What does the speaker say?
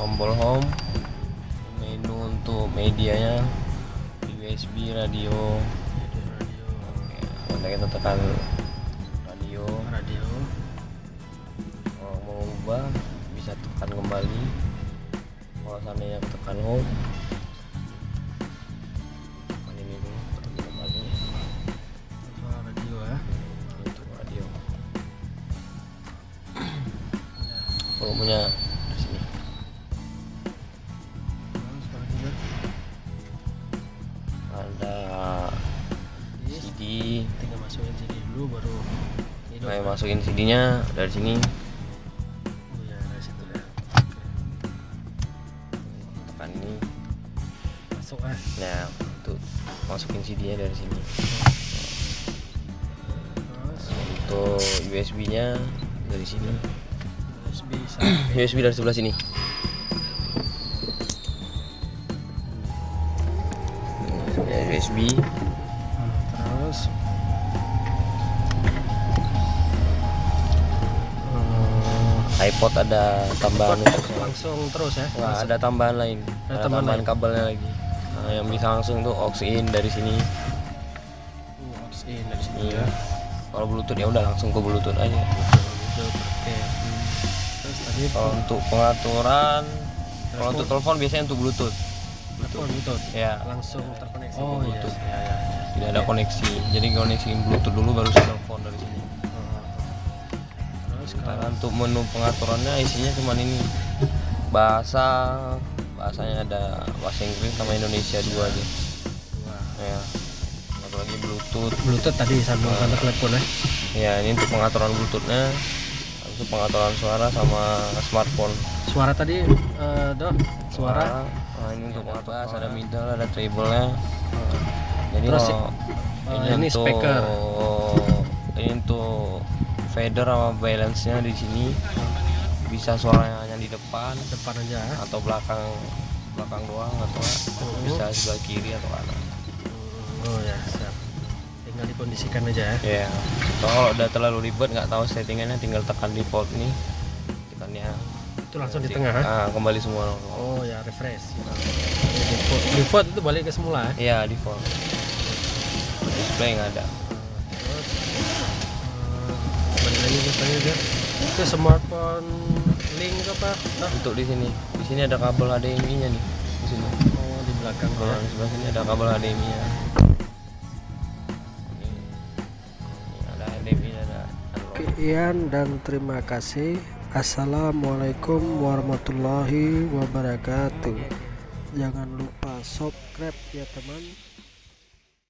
tombol home, menu untuk medianya, USB radio. Oke, kita tekan radio. Kalau mau ubah bisa tekan kembali. Kalau seandainya tekan home, tekan ini dulu, tekan kembali. Radio ya. Itu radio. Volumenya di sini. Ada CD. Tinggal masukin CD dulu baru hidup. Nah, masukin CD-nya dari sini. Oh ya, dari situ ya. Tekan ini. Masuk ah. Nah, untuk masukin CD-nya dari sini. Terus Untuk USB-nya dari sini. USB USB dari sebelah sini. USB. terus iPod ada tambahan untuk langsung terus ya. nggak ada tambahan lain, ada tambahan kabelnya lagi. Nah, yang bisa langsung tuh aux in dari sini. Aux in dari sini Iya. Kalau Bluetooth ya udah langsung ke Bluetooth aja. Oke. Terus tadi Kalau untuk pengaturan, kalau untuk telepon biasanya untuk Bluetooth. Bluetooth Ya, langsung terkoneksi Oh, ke iya. Bluetooth. Ya. tidak ada koneksi. Jadi koneksiin Bluetooth dulu baru telepon dari sini. Terus Karena untuk menu pengaturannya isinya cuma ini. Bahasanya ada bahasa Inggris sama Indonesia dua aja. Ya. Satu lagi Bluetooth tadi sambungkan ke telepon ya. Ya, ini untuk pengaturan Bluetoothnya. Itu pengaturan suara sama smartphone. Suara tadi suara. Nah, ini untuk pengaturan ada middle, ada treble-nya. Jadi Terus kalau ini untuk speaker. Ini untuk fader sama balance-nya di sini. Bisa suaranya hanya di depan aja. atau belakang doang, atau bisa sebelah kiri atau kanan. Oh ya, siap. Tinggal dikondisikan aja ya. Ya, kalau udah terlalu ribet nggak tahu settingannya, tinggal tekan default nih, tekannya Itu langsung di tengah. kembali semua. Oh ya, refresh. Default itu balik ke semula ya. Ya, default. Display nggak ada. Terus balik lagi katanya dia. Itu smartphone link itu apa? Untuk di sini ada kabel HDMI-nya nih, di sini. Oh, di belakang ya. Di sebelah sini ada kabel HDMI-nya. Ini ada HDMI-nya, ada analog. Sekian dan terima kasih. Assalamualaikum warahmatullahi wabarakatuh. Jangan lupa subscribe ya teman.